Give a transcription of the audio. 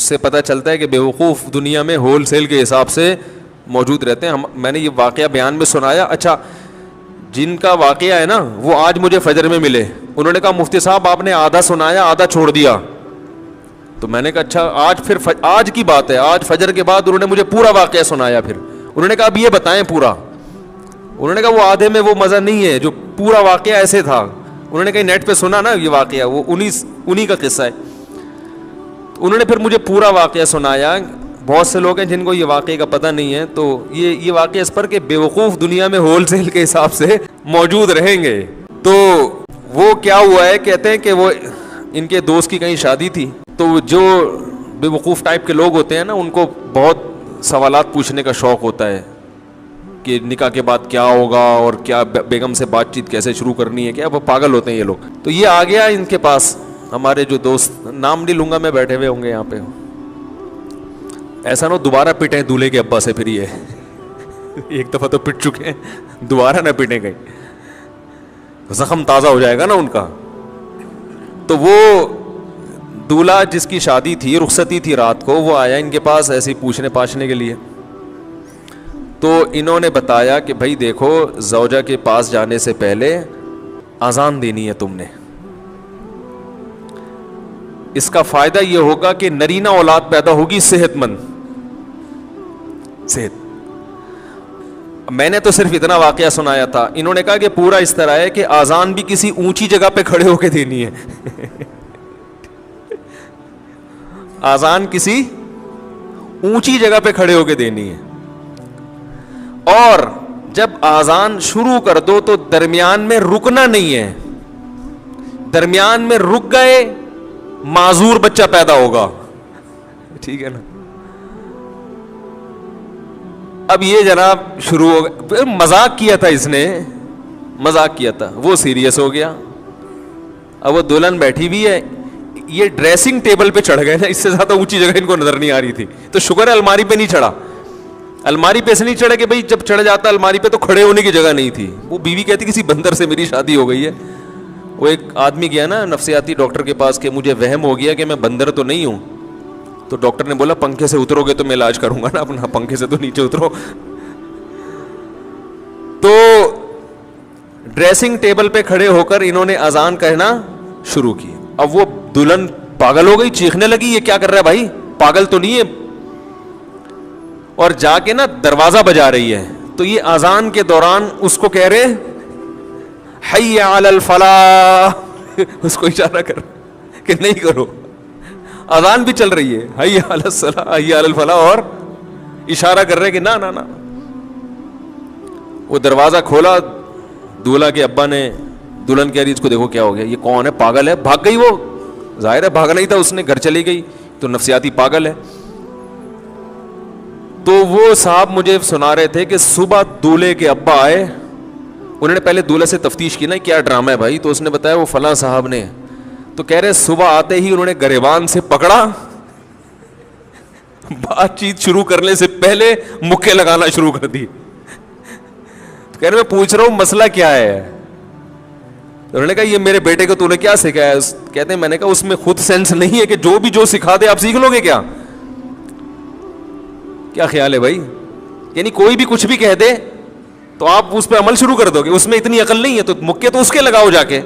اس سے پتہ چلتا ہے کہ بیوقوف دنیا میں ہول سیل کے حساب سے موجود رہتے ہیں. میں نے یہ واقعہ بیان میں سنایا. اچھا جن کا واقعہ ہے نا وہ آج مجھے فجر میں ملے, انہوں نے کہا مفتی صاحب آپ نے آدھا سنایا آدھا چھوڑ دیا. تو میں نے کہا اچھا آج پھر آج کی بات ہے, آج فجر کے بعد انہوں نے مجھے پورا واقعہ سنایا. پھر انہوں نے کہا اب یہ بتائیں پورا. انہوں نے کہا وہ آدھے میں وہ مزہ نہیں ہے جو پورا واقعہ ایسے تھا. انہوں نے کہیں نیٹ پہ سنا نا یہ واقعہ, وہ انہی کا قصہ ہے. انہوں نے پھر مجھے پورا واقعہ سنایا. بہت سے لوگ ہیں جن کو یہ واقعے کا پتہ نہیں ہے, تو یہ واقعہ اس پر کہ بیوقوف دنیا میں ہول سیل کے حساب سے موجود رہیں گے. تو وہ کیا ہوا ہے, کہتے ہیں کہ وہ ان کے دوست کی کہیں شادی تھی, تو جو بیوقوف ٹائپ کے لوگ ہوتے ہیں نا ان کو بہت سوالات پوچھنے کا شوق ہوتا ہے کہ نکاح کے بعد کیا ہوگا اور کیا بیگم سے بات چیت کیسے شروع کرنی ہے, کیا وہ پاگل ہوتے ہیں یہ لوگ. تو یہ آ گیا ان کے پاس, ہمارے جو دوست, نام نہیں لوں گا میں, بیٹھے ہوئے ہوں گے یہاں پہ. ایسا نہ دوبارہ پٹیں دولہے کے ابا سے. پھر یہ ایک دفعہ تو پٹ چکے ہیں, دوبارہ نہ پٹیں گئے, زخم تازہ ہو جائے گا نا ان کا. تو وہ دولہا جس کی شادی تھی, رخصتی تھی رات کو, وہ آیا ان کے پاس ایسے ہی پوچھنے پاچھنے کے لیے. تو انہوں نے بتایا کہ بھائی دیکھو زوجہ کے پاس جانے سے پہلے اذان دینی ہے تم نے. اس کا فائدہ یہ ہوگا کہ نرینہ اولاد پیدا ہوگی صحت مند. صحت. میں نے تو صرف اتنا واقعہ سنایا تھا, انہوں نے کہا کہ پورا اس طرح ہے کہ اذان بھی کسی اونچی جگہ پہ کھڑے ہو کے دینی ہے. اذان کسی اونچی جگہ پہ کھڑے ہو کے دینی ہے, اور جب اذان شروع کر دو تو درمیان میں رکنا نہیں ہے. درمیان میں رک گئے معذور بچہ پیدا ہوگا. ٹھیک ہے نا. اب یہ جناب شروع ہو گیا, مذاق کیا تھا اس نے, مذاق کیا تھا, وہ سیریس ہو گیا. اب وہ دلہن بیٹھی بھی ہے, یہ ڈریسنگ ٹیبل پہ چڑھ گئے نا, اس سے زیادہ اونچی جگہ ان کو نظر نہیں آ رہی تھی. تو شکر ہے الماری پہ نہیں چڑھا. الماری پہ سے نہیں چڑھا کہ بھائی جب چڑھ جاتا الماری پہ تو کھڑے ہونے کی جگہ نہیں تھی. وہ بیوی کہتی کسی بندر سے میری شادی ہو گئی ہے. وہ ایک آدمی گیا نا نفسیاتی ڈاکٹر کے پاس کہ مجھے وہم ہو گیا کہ میں بندر تو نہیں ہوں. تو ڈاکٹر نے بولا پنکھے سے اترو گے تو میں علاج کروں گا نا اپنا, پنکھے سے تو نیچے اترو. تو ڈریسنگ ٹیبل پہ کھڑے ہو کر انہوں نے اذان کہنا شروع کی. اب وہ دلہن پاگل ہو گئی, چیخنے لگی یہ کیا کر رہا ہے بھائی, پاگل تو نہیں ہے. اور جا کے نا دروازہ بجا رہی ہے. تو یہ اذان کے دوران اس کو کہہ رہے حی علی الفلاح, اس کو اشارہ کر کہ نہیں کرو. اذان بھی چل رہی ہے, حی علی الصلاح حی علی الفلاح, اور اشارہ کر رہے کہ نہ نہ نہ. وہ دروازہ کھولا, دولہا کے ابا نے, دلہن کہہ رہی اس کو دیکھو کیا ہو گیا, یہ کون ہے, پاگل ہے. بھاگ گئی, وہ ظاہر ہے بھاگنا ہی تھا اس نے, گھر چلی گئی. تو نفسیاتی پاگل ہے. تو وہ صاحب مجھے سنا رہے تھے کہ صبح دولہے کے ابا آئے, انہوں نے پہلے دولہے سے تفتیش کی نا کیا ڈرامہ ہے بھائی, تو اس نے بتایا وہ فلاں صاحب نے. تو کہہ رہے صبح آتے ہی انہوں نے گریبان سے پکڑا, بات چیت شروع کرنے سے پہلے مکے لگانا شروع کر دی. تو کہہ رہے میں پوچھ رہا ہوں مسئلہ کیا ہے. انہوں نے کہا یہ میرے بیٹے کو تو نے کیا سکھایا. کہتے ہیں میں نے کہا اس میں خود سینس نہیں ہے کہ جو بھی جو سکھا دے آپ سیکھ لو گے کیا. کیا خیال ہے بھائی, یعنی کوئی بھی کچھ بھی کہہ دے تو آپ اس پہ عمل شروع کر دو گے, اس میں اتنی عقل نہیں ہے تو مکے تو اس کے لگاؤ جا کے.